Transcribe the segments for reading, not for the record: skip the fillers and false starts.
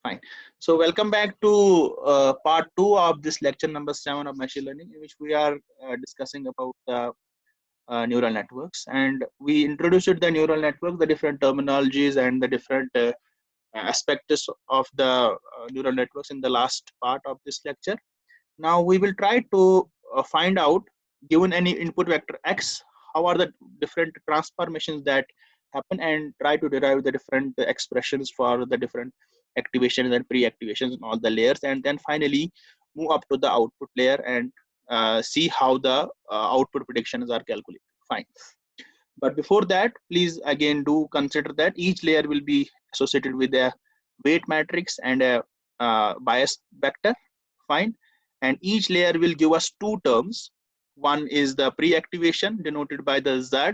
Fine. So welcome back to part 2 of this lecture number 7 of machine learning, in which we are discussing about the neural networks. And we introduced the neural network, the different terminologies and the different aspects of the neural networks in the last part of this lecture. Now we will try to find out, given any input vector x, how are the different transformations that happen, and try to derive the different expressions for the different activations and pre-activations in all the layers, and then finally move up to the output layer and see how the output predictions are calculated. Fine. But before that, please again do consider that each layer will be associated with a weight matrix and a bias vector. Fine. And each layer will give us two terms. One is the pre-activation denoted by the Z,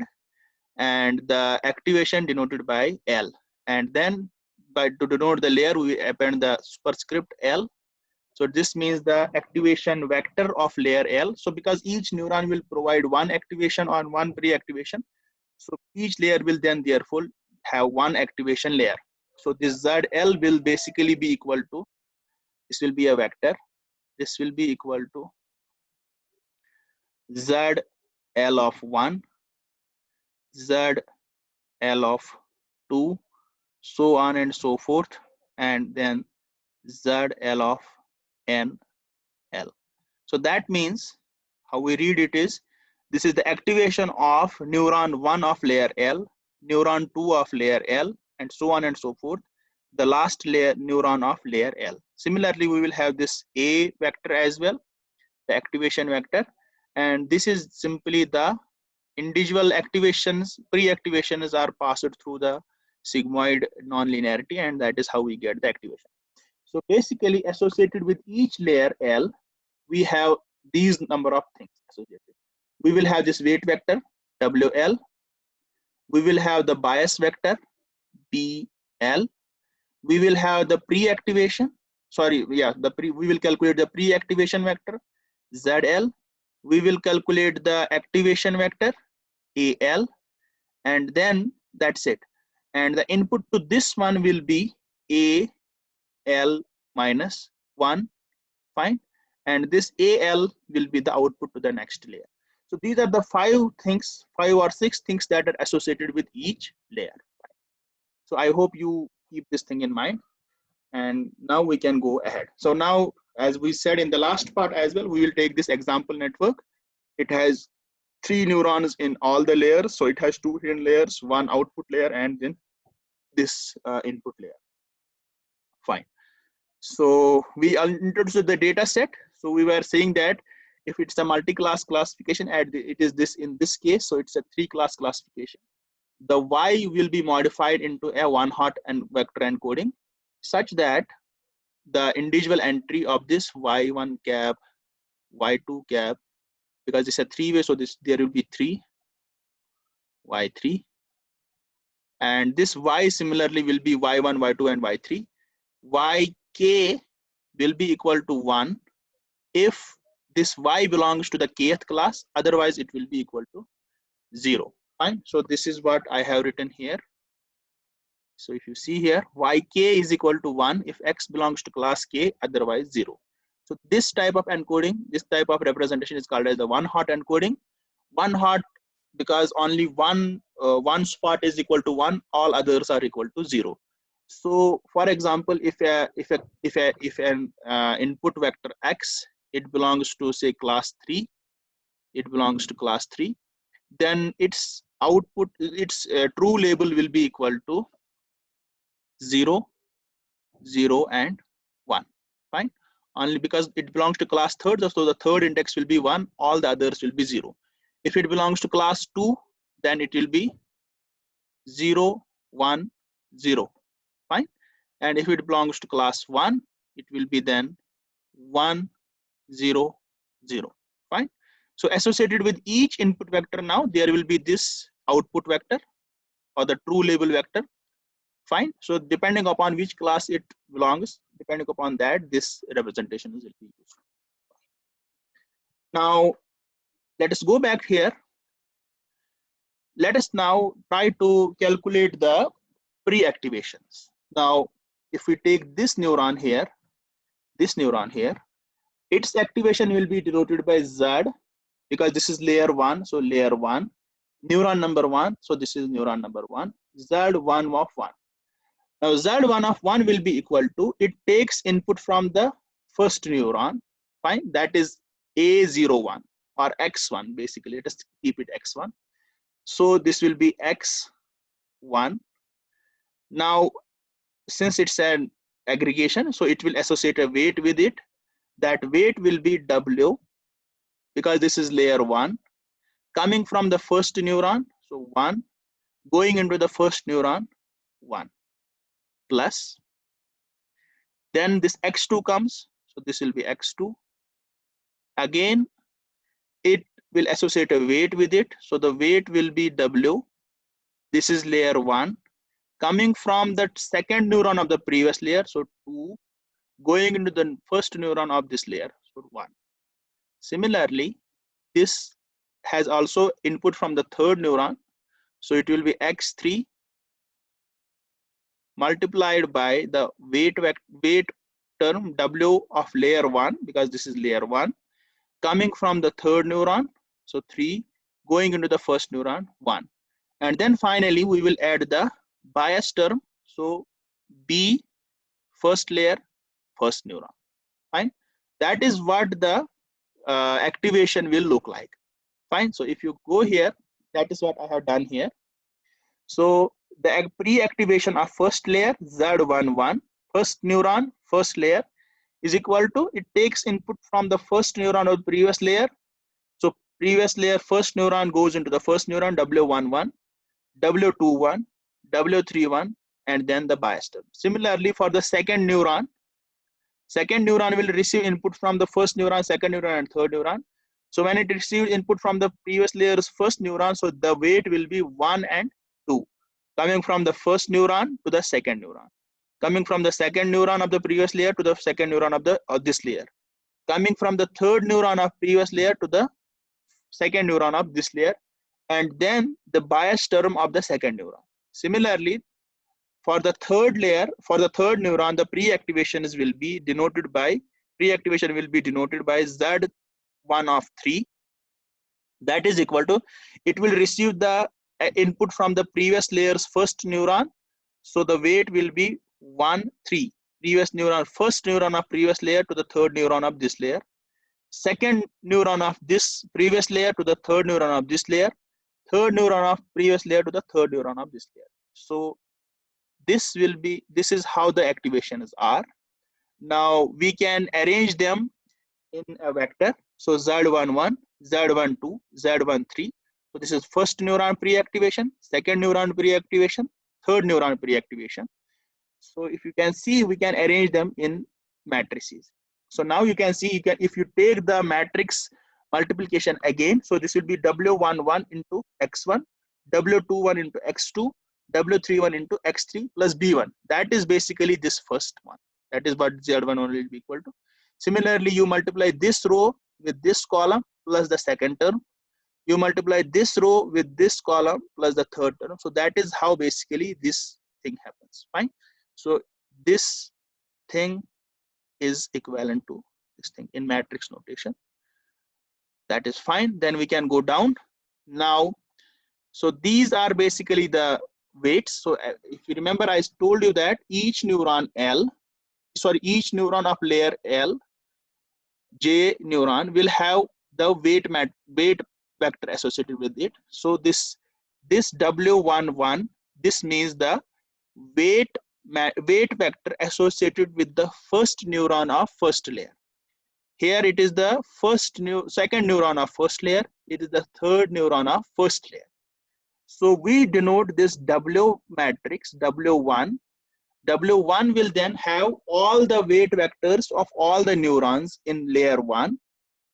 and the activation denoted by L. And then to denote the layer, we append the superscript L. So this means the activation vector of layer L. So because each neuron will provide one activation or one pre-activation, so each layer will then therefore have one activation layer. So this ZL will basically be equal to, this will be a vector, this will be equal to ZL of 1, ZL of 2, so on and so forth, and then ZL of NL. So that means how we read it is, this is the activation of neuron 1 of layer L, neuron 2 of layer L, and so on and so forth, the last layer neuron of layer L. Similarly, we will have this A vector as well, the activation vector, and this is simply the individual activations, pre-activations are passed through the sigmoid nonlinearity, and that is how we get the activation. So basically associated with each layer L, we have these number of things associated. We will have this weight vector WL, we will have the bias vector BL, we will have the pre-activation, we will calculate the pre-activation vector ZL, we will calculate the activation vector AL, and then that's it. And the input to this one will be AL minus 1, fine, and this AL will be the output to the next layer. So these are the 5 or 6 things that are associated with each layer. So I hope you keep this thing in mind, and now we can go ahead. So now, as we said in the last part as well, we will take this example network. It has 3 neurons in all the layers, so it has 2 hidden layers, 1 output layer, and then this input layer. Fine. So we introduced the data set. So we were saying that if it's a multi-class classification, it is this in this case, so it's a 3-class classification. The Y will be modified into a one-hot and vector encoding, such that the individual entry of this Y1 cap, Y2 cap, because it's a 3-way, so there will be 3, Y3, and this Y similarly will be Y1, Y2, and Y3. YK will be equal to 1 if this Y belongs to the kth class, otherwise it will be equal to 0. Fine. So this is what I have written here. So if you see here, Yk is equal to 1 if X belongs to class K, otherwise 0. So this type of encoding, this type of representation is called as the one-hot encoding. One hot because only one spot is equal to 1, all others are equal to 0. So for example, if an input vector X, it belongs to say class 3, it belongs to class 3, then its output, its true label will be equal to 0, 0, and 1. Fine. Only because it belongs to class third, so the third index will be 1, all the others will be 0. If it belongs to class 2, then it will be 0, 1, 0. Fine. And if it belongs to class 1, it will be then 1, 0, 0. Fine. So associated with each input vector now, there will be this output vector or the true label vector. Fine. So depending upon which class it belongs, depending upon that, this representation will be used. Now, let us go back here. Let us now try to calculate the pre-activations. Now, if we take this neuron here, its activation will be denoted by Z, because this is layer 1, so layer 1, neuron number 1, so this is neuron number 1, Z1 of 1. Now Z1 of 1 will be equal to, it takes input from the first neuron, fine, that is A01 or X1 basically, let us keep it X1. So this will be X1. Now since it's an aggregation, so it will associate a weight with it. That weight will be W, because this is layer 1, coming from the first neuron, so 1, going into the first neuron, 1, plus, then this X2 comes, so this will be X2. Again, it will associate a weight with it, so the weight will be W. This is layer 1, coming from the second neuron of the previous layer, so 2, going into the first neuron of this layer, so 1. Similarly, this has also input from the third neuron, so it will be X3 multiplied by the weight term W of layer 1, because this is layer 1, coming from the third neuron, so 3, going into the first neuron, 1. And then finally we will add the bias term, so B first layer, first neuron, fine. That is what the activation will look like, fine. So if you go here, that is what I have done here. So the pre-activation of first layer Z11, first neuron, first layer, is equal to, it takes input from the first neuron of the previous layer. So previous layer first neuron goes into the first neuron, W11, W21, W31, and then the bias term. Similarly for the second neuron will receive input from the first neuron, second neuron, and third neuron. So when it receives input from the previous layer's first neuron, so the weight will be 1 and 2, coming from the first neuron to the second neuron, coming from the second neuron of the previous layer to the second neuron of this layer, coming from the third neuron of previous layer to the second neuron of this layer, and then the bias term of the second neuron. Similarly, for the third layer, for the third neuron, the pre-activation will be denoted by Z1 of 3. That is equal to, it will receive the input from the previous layer's first neuron, so the weight will be 1, 3, previous neuron, first neuron of previous layer to the third neuron of this layer, second neuron of this previous layer to the third neuron of this layer, third neuron of previous layer to the third neuron of this layer. So this is how the activations are. Now we can arrange them in a vector. So Z11, Z12, Z13. So this is first neuron pre-activation, second neuron pre-activation, third neuron pre-activation. So if you can see, we can arrange them in matrices. So now you can see, if you take the matrix multiplication again, so this will be W11 into X1, W21 into X2, W31 into X3 plus B1. That is basically this first one. That is what Z11 will be equal to. Similarly, you multiply this row with this column plus the second term. You multiply this row with this column plus the third term. So that is how basically this thing happens. Fine. So this thing is equivalent to this thing in matrix notation. That is fine. Then we can go down. Now, so these are basically the weights. So if you remember, I told you that each neuron of layer L, J neuron will have the weight vector associated with it. So this W11, this means the weight vector associated with the first neuron of first layer. Here it is the second neuron of first layer. It is the third neuron of first layer. So we denote this W matrix W1. W1 will then have all the weight vectors of all the neurons in layer 1.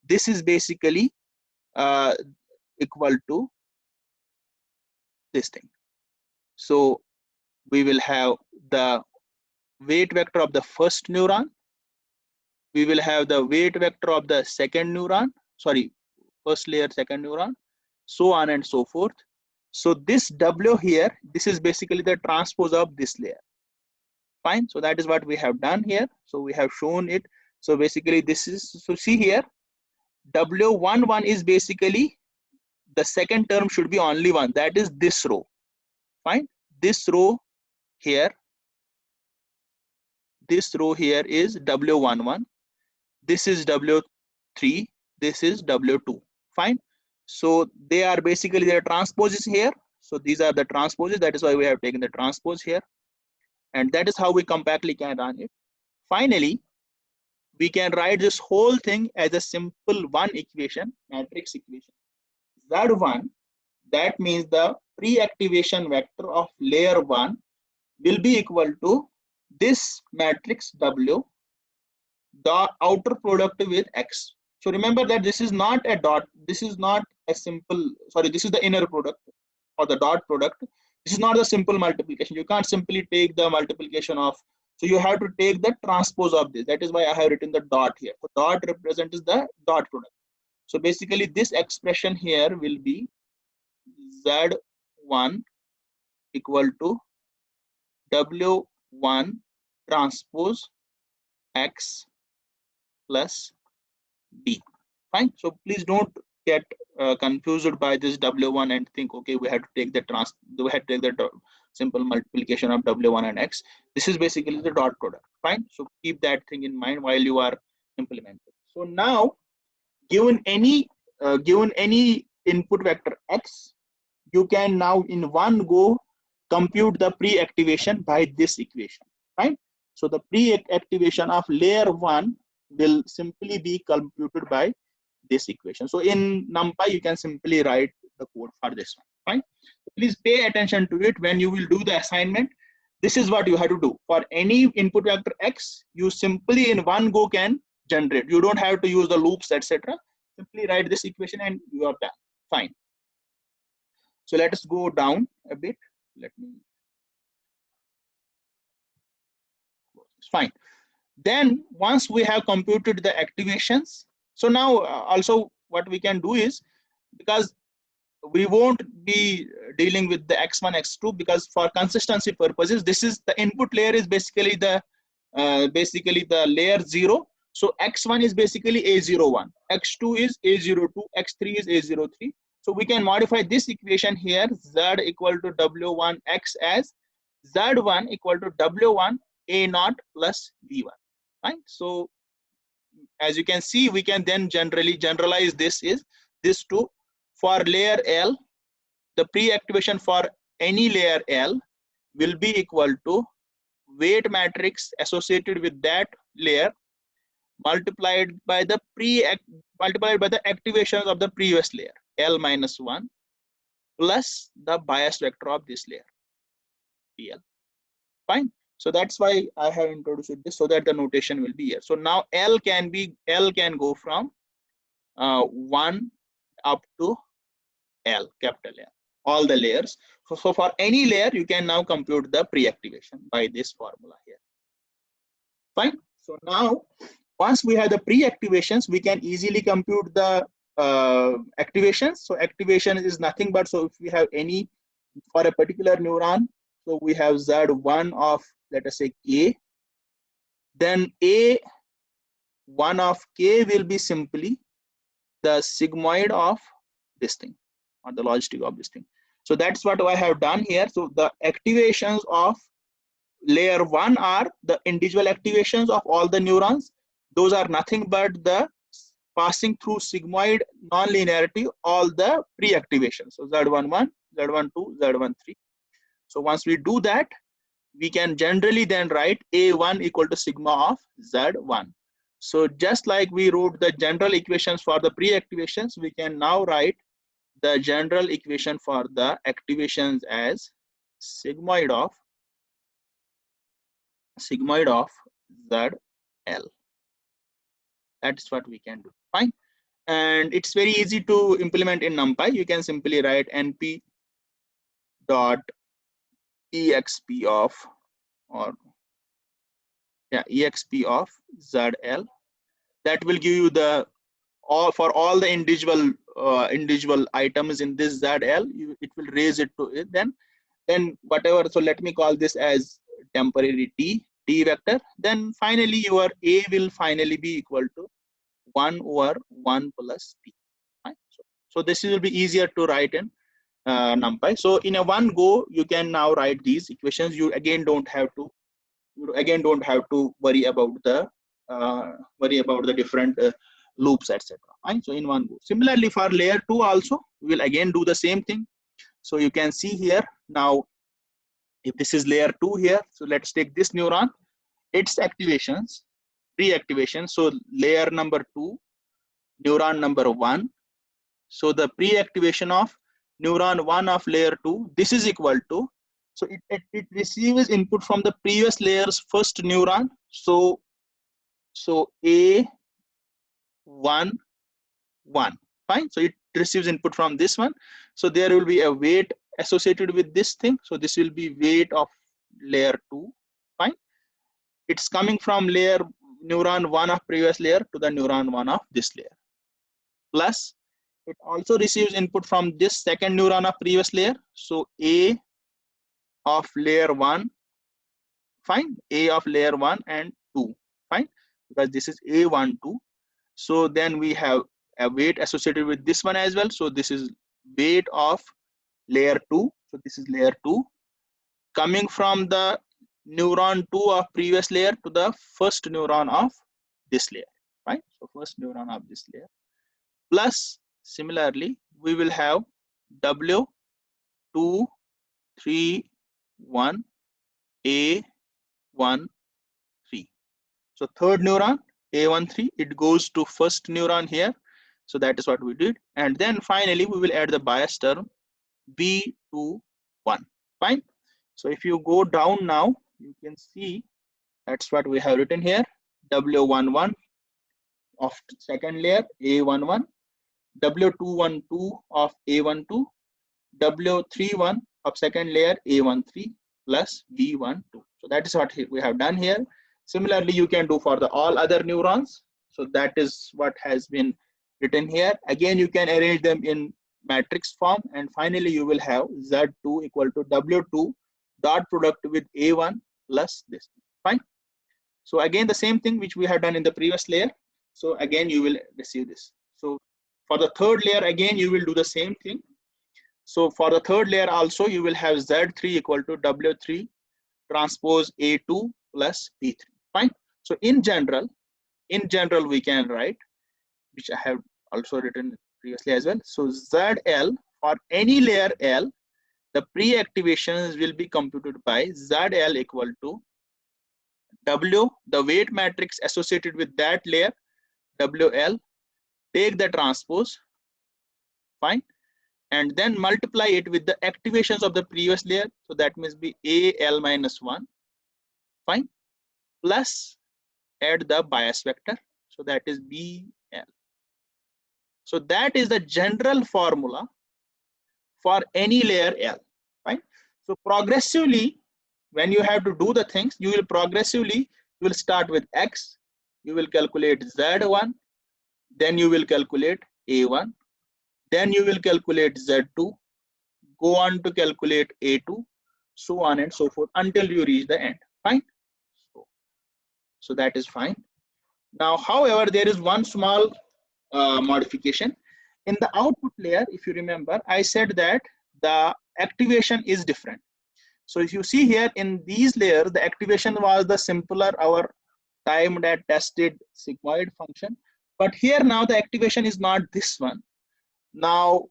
This is basically equal to this thing. So we will have the weight vector of the first neuron. We will have the weight vector of the second neuron, first layer, second neuron, so on and so forth. So this W here, this is basically the transpose of this layer. Fine. So that is what we have done here. So we have shown it. So basically this is, so see here, W11 is basically the second term should be only one, that is this row. Fine. This row here, this row here is W11, this is W3, this is W2. Fine. So they are basically their transposes here. So these are the transposes, that is why we have taken the transpose here, and that is how we compactly can run it. Finally, we can write this whole thing as a simple one equation, matrix equation. Z1, that means the pre-activation vector of layer 1 will be equal to this matrix W, the outer product with X. So remember that this is not a dot, this is not a simple, sorry, this is the inner product or the dot product. This is not a simple multiplication. You can't simply take the multiplication of, so you have to take the transpose of this. That is why I have written the dot here. So dot represents the dot product. So basically this expression here will be Z1 equal to W1 transpose X plus D. Fine. So please don't get confused by this W1 and think, okay, we have to take the simple multiplication of W1 and X. This is basically the dot product. Fine. So keep that thing in mind while you are implementing. So now, given any input vector X, you can now in one go compute the pre-activation by this equation. Right. So the pre-activation of layer 1 will simply be computed by this equation. So in NumPy, you can simply write the code for this one. Fine. So please pay attention to it when you will do the assignment. This is what you have to do. For any input vector X, you simply in one go can generate. You don't have to use the loops, etc. Simply write this equation and you are done. Fine. So let us go down a bit. Let me. Fine. Then once we have computed the activations, so now also what we can do is, because we won't be dealing with the x1 x2, because for consistency purposes, this is the input layer is basically the layer 0. So x1 is basically a01, x2 is a02, x3 is a03. So we can modify this equation here, z equal to w1x as z1 equal to w1 a0 plus b1. Right. So as you can see, we can then generalize this to for layer L, the pre-activation for any layer L will be equal to weight matrix associated with that layer multiplied by the activations of the previous layer, L minus 1 plus the bias vector of this layer, PL. Fine. So that's why I have introduced this, so that the notation will be here. So now L can go from 1 up to L, capital L, all the layers. So for any layer, you can now compute the pre-activation by this formula here. Fine. So now, once we have the pre-activations, we can easily compute the activations. So activation is nothing but, so if we have any for a particular neuron, so we have Z1 of, let us say, K, then A1 of K will be simply the sigmoid of this thing, or the logistic of this thing. So that's what I have done here. So the activations of layer 1 are the individual activations of all the neurons. Those are nothing but the passing through sigmoid non-linearity, all the pre-activations. So Z11, Z12, Z13. So once we do that, we can generally then write A1 equal to sigma of Z1. So just like we wrote the general equations for the pre-activations, we can now write the general equation for the activations as sigmoid of ZL. That's what we can do. Fine. And it's very easy to implement in NumPy. You can simply write np dot exp of, or exp of ZL. That will give you the for all the individual items in this ZL. It will raise it to it. Then whatever. So let me call this as temporary T. t vector, then finally your A will finally be equal to 1 over 1 plus t. Right? So this will be easier to write in NumPy. So in a one go, you can now write these equations. You again don't have to worry about the different loops, etc. Right? So in one go. Similarly for layer 2 also, we will again do the same thing. So you can see here now, if this is layer 2 here, so let's take this neuron, its activations, pre-activation. So layer number 2, neuron number 1. So the pre-activation of neuron 1 of layer 2, this is equal to, so it receives input from the previous layer's first neuron. So A1 1, fine. So it receives input from this one. So there will be a weight associated with this thing. So this will be weight of layer 2, fine. It's coming from layer neuron 1 of previous layer to the neuron 1 of this layer. Plus it also receives input from this second neuron of previous layer. So A of layer 1, fine. A of layer 1 and 2, fine, because this is A1 2. So then we have a weight associated with this one as well. So this is weight of layer 2. So this is layer 2 coming from the neuron 2 of previous layer to the first neuron of this layer, right? So first neuron of this layer. Plus similarly, we will have W2 3 1 A1 3. So third neuron A1 3, it goes to first neuron here. So that is what we did. And then finally we will add the bias term B2 1, fine. So if you go down now, you can see that's what we have written here. W11 of second layer A11, W212 of A12, W31 of second layer A13 plus B12. So that is what we have done here. Similarly, you can do for the all other neurons. So that is what has been written here. Again, you can arrange them in matrix form, and finally you will have Z2 equal to W2 dot product with A1 plus this, fine. So again, the same thing which we have done in the previous layer. So again, you will receive this. So for the third layer, again, you will do the same thing. So for the third layer also, you will have Z3 equal to W3 transpose A2 plus B3, fine. So in general, we can write, which I have also written previously as well. So ZL for any layer L, the pre-activations will be computed by ZL equal to W, the weight matrix associated with that layer, WL, take the transpose, fine, and then multiply it with the activations of the previous layer. So that means be AL minus 1, fine, plus add the bias vector. So that is BL. So that is the general formula for any layer L, fine. So progressively, when you have to do the things, you will progressively, you will start with X, you will calculate Z1, then you will calculate A1, then you will calculate Z2, go on to calculate A2, so on and so forth until you reach the end, fine. So that is fine. Now, however, there is one small modification. In the output layer, if you remember, I said that the activation is different. So if you see here in these layers, the activation was the simpler, our timed and tested sigmoid function. But here now the activation is not this one. Now,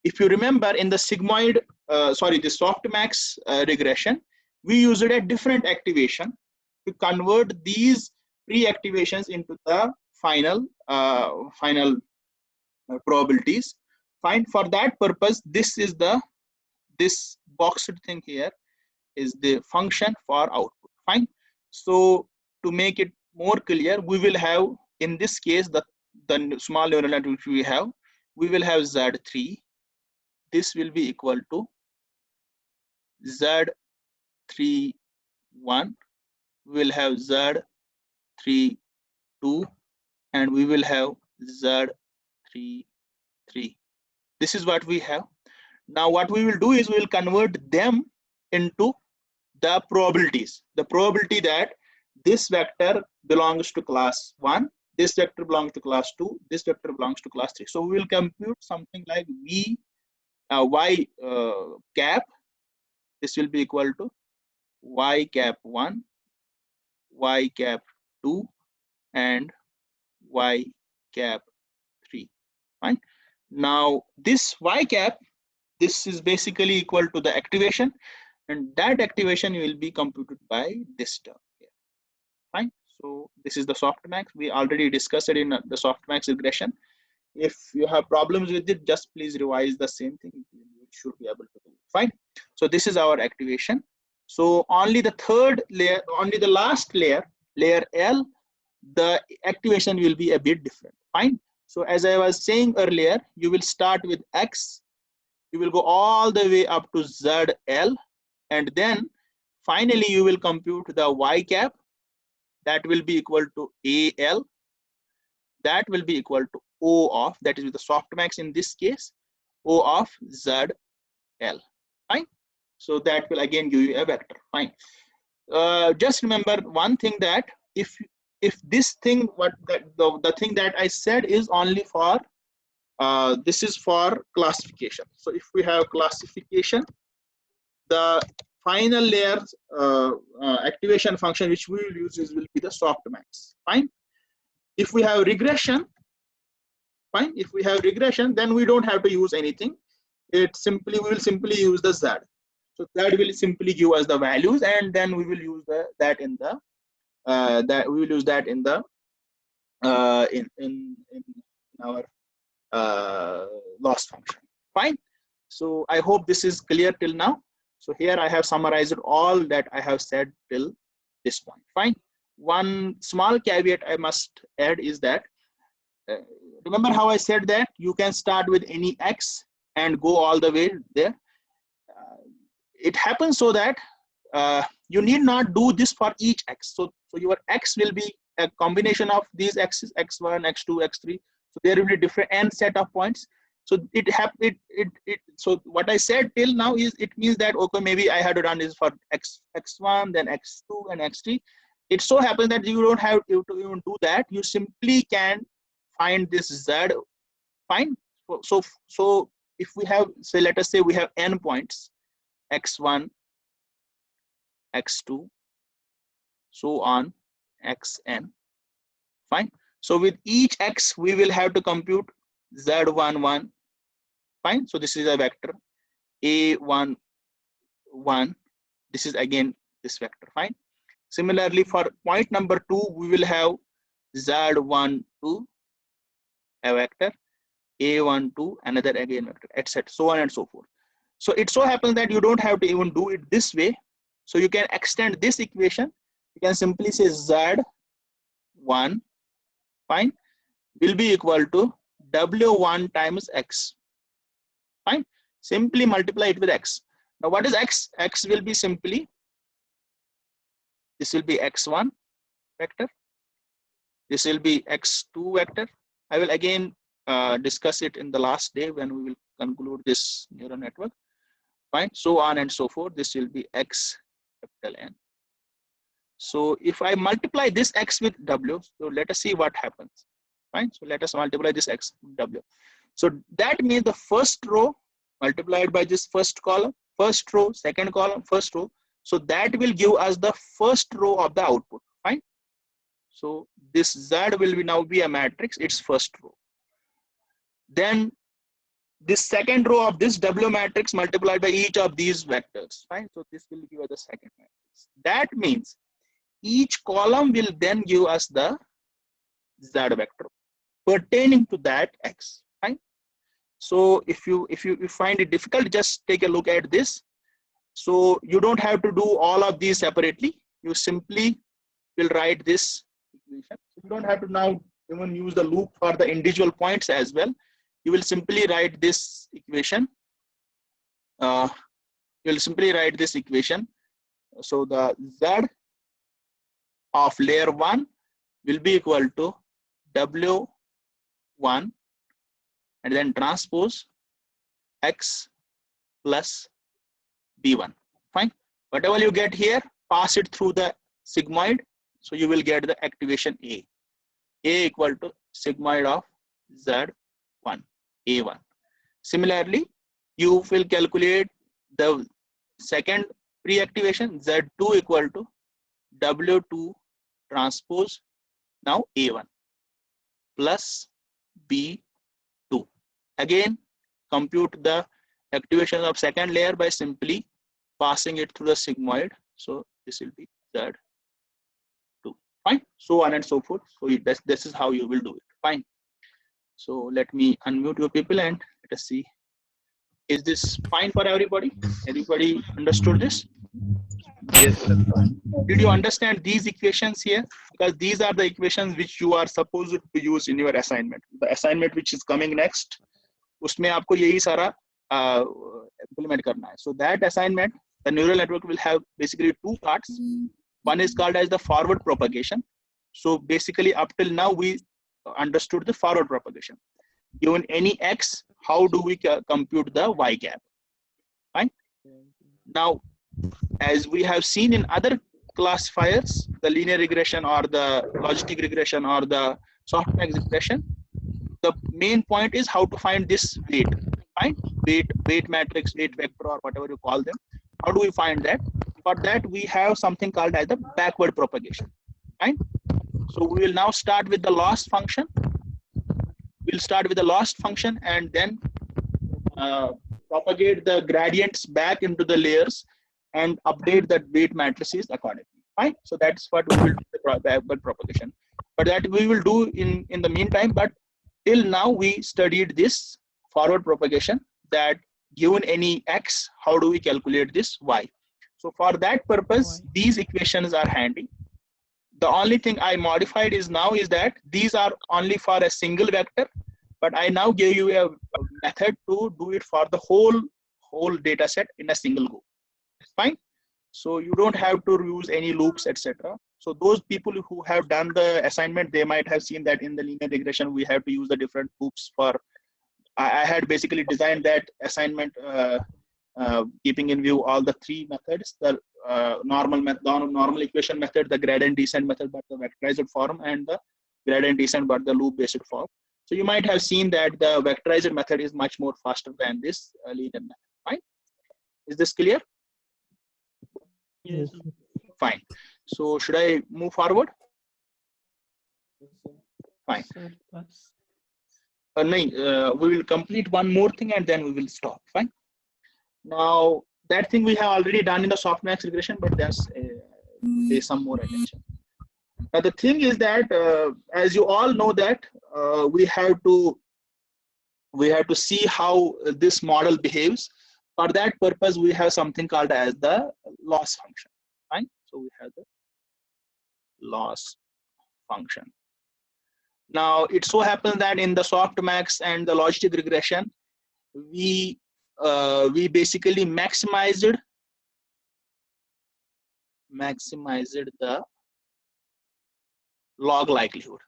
if you remember in the sigmoid, the softmax regression, we used a different activation to convert these pre-activations into the final probabilities. Fine. For that purpose, this boxed thing here is the function for output, fine. So to make it more clear, we will have in this case the small neural net which we have, we will have Z3, this will be equal to Z3 1, we will have Z3 2, and we will have Z3 3. This is what we have. Now what we will do is we will convert them into the probabilities, the probability that this vector belongs to class 1, this vector belongs to class 2, this vector belongs to class 3. So we will compute something like y cap. This will be equal to y cap 1, y cap 2, and y cap 3. Fine. Now this y cap, this is basically equal to the activation, and that activation will be computed by this term here. Fine. So this is the softmax. We already discussed it in the softmax regression. If you have problems with it, just please revise the same thing. You should be able to do it. Fine. So this is our activation. So only the third layer, only the last layer, layer L, the activation will be a bit different. Fine. So as I was saying earlier, you will start with X, you will go all the way up to ZL, and then finally you will compute the Y cap. That will be equal to AL. That will be equal to O of, that is with the softmax in this case, O of ZL. Fine. So that will again give you a vector. Fine. Just remember one thing, that if this thing, what that the thing that I said is only for this is for classification. So if we have classification, the final layers activation function which we will use will be the softmax. Fine. If we have regression, fine. If we have regression, then we don't have to use anything. We will simply use the Z. So that will simply give us the values, and then we will use that in the in our loss function. Fine. So I hope this is clear till now. So here I have summarized all that I have said till this point. Fine. One small caveat I must add is that remember how I said that you can start with any X and go all the way there. It happens so that you need not do this for each X. So your X will be a combination of these X's, X1, X2, X3. So there will be different n set of points. So so what I said till now is, it means that okay, maybe I had to run this for X1, then X2 and X3. It so happens that you don't have to even do that. You simply can find this Z. Fine. So if we have, say, let us say we have n points, X1, X2, so on, Xn. Fine. So with each X, we will have to compute Z11. Fine. So this is a vector A11. This is again this vector. Fine. Similarly, for point number 2, we will have Z12, a vector, A12, another again vector, etc. So on and so forth. So it so happens that you don't have to even do it this way. So you can extend this equation. You can simply say Z1, fine, will be equal to W1 times X. Fine. Simply multiply it with X. Now what is X? X will be simply, this will be X1 vector. This will be X2 vector. I will again discuss it in the last day when we will conclude this neural network. Fine. So on and so forth. This will be X capital N. So if I multiply this X with W, so let us see what happens. Fine. So let us multiply this X with W. So that means the first row multiplied by this first column, first row, second column, first row. So that will give us the first row of the output. Fine. So this Z will now be a matrix, its first row. Then this second row of this W matrix multiplied by each of these vectors. Fine. So this will give us the second matrix. That means each column will then give us the Z vector pertaining to that X. Fine. So if you find it difficult, just take a look at this. So you don't have to do all of these separately. You simply will write this equation. So you don't have to now even use the loop for the individual points as well. You will simply write this equation. You will simply write this equation. So the Z of layer 1 will be equal to W1 and then transpose X plus B1. Fine. Whatever you get here, pass it through the sigmoid. So you will get the activation A equal to sigmoid of Z1, A1. Similarly, you will calculate the second pre-activation Z2 equal to W2 transpose now A1 plus B2. Again, compute the activation of second layer by simply passing it through the sigmoid. So this will be Z2. Fine. So on and so forth. So this is how you will do it. Fine. So let me unmute your people and let us see. Is this fine for everybody? Everybody understood this? Yes, sir. Did you understand these equations here? Because these are the equations which you are supposed to use in your assignment. The assignment which is coming next, उसमें आपको यही सारा implement करना है. So that assignment, the neural network will have basically two parts. One is called as the forward propagation. So basically up till now we understood the forward propagation. Given any x, how do we compute the y gap? Fine. Now, as we have seen in other classifiers, the linear regression or the logistic regression or the softmax regression, the main point is how to find this weight, right? Weight matrix, weight vector, or whatever you call them. How do we find that? For that, we have something called as the backward propagation, right? So we will now start with the loss function. We'll start with the loss function and then propagate the gradients back into the layers and update that weight matrices accordingly. Fine. So that's what we will do the backward propagation. But that we will do in the meantime. But till now we studied this forward propagation, that given any x, how do we calculate this y? So for that purpose, these equations are handy. The only thing I modified is now is that these are only for a single vector, but I now gave you a method to do it for the whole data set in a single go. Fine. So you don't have to use any loops, etc. So those people who have done the assignment, they might have seen that in the linear regression, we have to use the different loops for, I had basically designed that assignment keeping in view all the three methods, the normal equation method, the gradient descent method, but the vectorized form, and the gradient descent, but the loop based form. So you might have seen that the vectorized method is much more faster than this linear method. Fine. Is this clear? Yes. Fine. So should I move forward? Fine. We will complete one more thing and then we will stop. Fine. Now that thing we have already done in the softmax regression, but there's some more attention. Now the thing is that as you all know that we have to see how this model behaves. For that purpose, we have something called as the loss function. Fine. So we have the loss function. Now it so happens that in the softmax and the logistic regression, we basically maximized the log likelihood.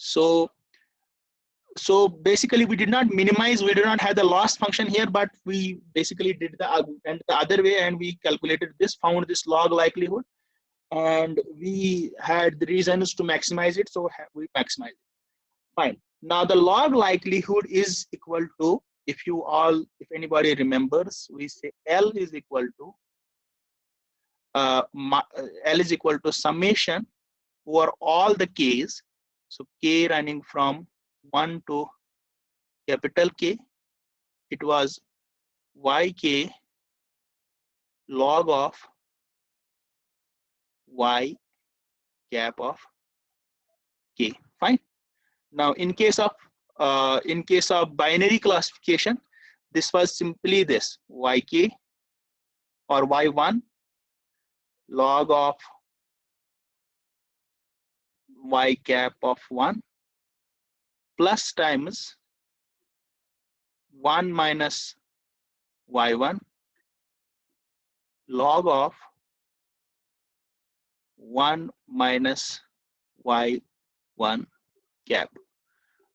So basically we did not minimize, we did not have the loss function here, but we basically did the other way, and we calculated this, found this log likelihood, and we had the reasons to maximize it, so we maximize it. Fine. Now the log likelihood is equal to, if anybody remembers, we say L is equal to summation over all the k's. So k running from 1 to capital K, it was yk log of y cap of k. Fine. Now in case of binary classification, this was simply this yk or y1 log of y cap of 1 plus times 1 minus y1 log of 1 minus y1 cap.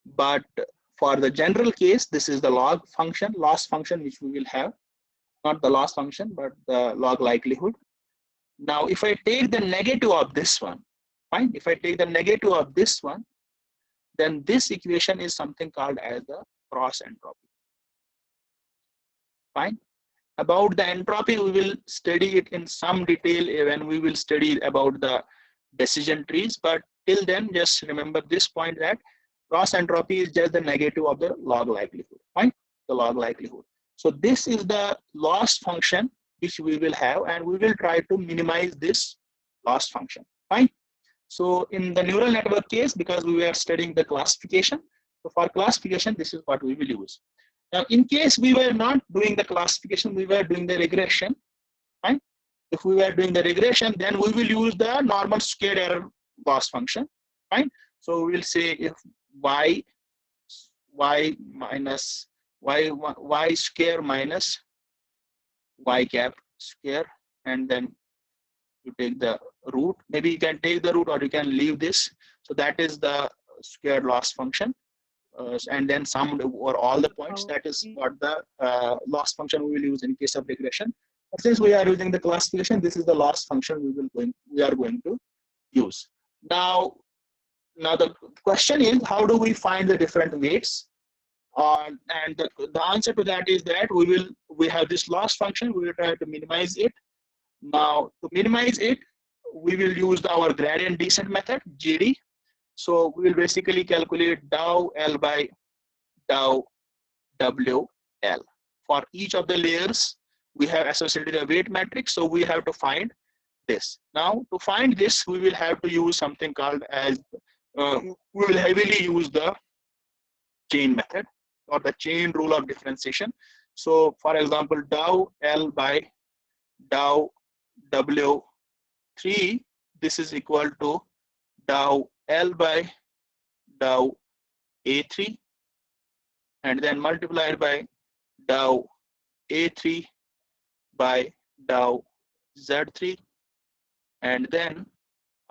But for the general case, this is the log function, loss function, which we will have, not the loss function, but the log likelihood. Now, if I take the negative of this one, fine. If I take the negative of this one, then this equation is something called as the cross entropy. Fine. About the entropy, we will study it in some detail when we will study about the decision trees. But till then, just remember this point, that cross entropy is just the negative of the log likelihood. Fine. The log likelihood. So this is the loss function which we will have, and we will try to minimize this loss function. Fine. So in the neural network case, because we were studying the classification, so for classification, this is what we will use. Now, in case we were not doing the classification, we were doing the regression. Fine. If we were doing the regression, then we will use the normal squared error loss function. Fine. So we will say if y minus y square minus y cap square, and then you take the root. Maybe you can take the root or you can leave this. So that is the squared loss function. And then summed over all the points. That is what the loss function we will use in case of regression. But since we are using the classification, this is the loss function we are going to use. Now the question is, how do we find the different weights? And the answer to that is that we have this loss function. We will try to minimize it. Now to minimize it, we will use our gradient descent method, GD. So we will basically calculate dou L by dou WL. For each of the layers, we have associated a weight matrix. So we have to find this. Now to find this, we will have to use something called as, we will heavily use the chain method or the chain rule of differentiation. So for example, dou L by dou W3, this is equal to dou L by dou A3, and then multiplied by dou A3 by dou Z3, and then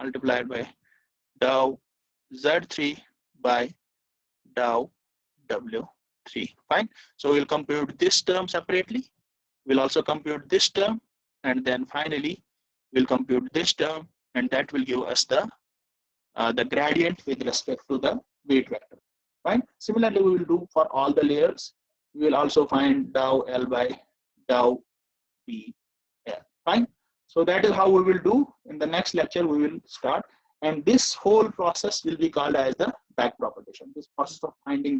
multiplied by dou Z3 by dou W3. Fine. So we'll compute this term separately. We'll also compute this term, and then finally we'll compute this term, and that will give us the gradient with respect to the weight vector. Fine. Similarly, we will do for all the layers. We will also find dou L by dou BL. Fine. So that is how we will do. In the next lecture, we will start. And this whole process will be called as the backpropagation. This process of finding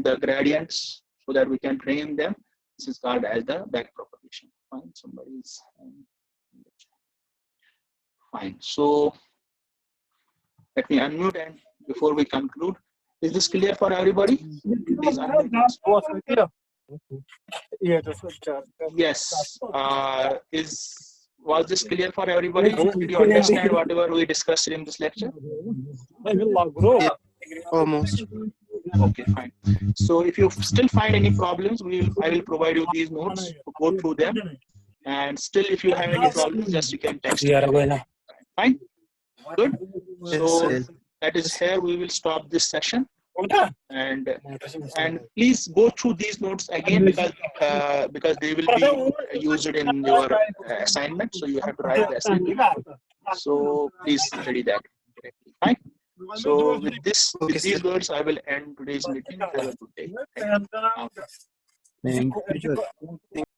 the gradients so that we can train them. This is called as the backpropagation. Fine. Somebody's fine. So let me unmute, and before we conclude, is this clear for everybody? Please unmute. Yes. Was this clear for everybody? Did you understand whatever we discussed in this lecture? Almost. Okay, fine. So if you still find any problems, I will provide you these notes to go through them. And still, if you have any problems, just you can text me. Fine. Good. So that is here. We will stop this session. And please go through these notes again, because they will be used in your assignment. So you have to write the assignment. So please study that. Fine. So with these words, I will end today's meeting. Have a good day. Thank you. Thank you.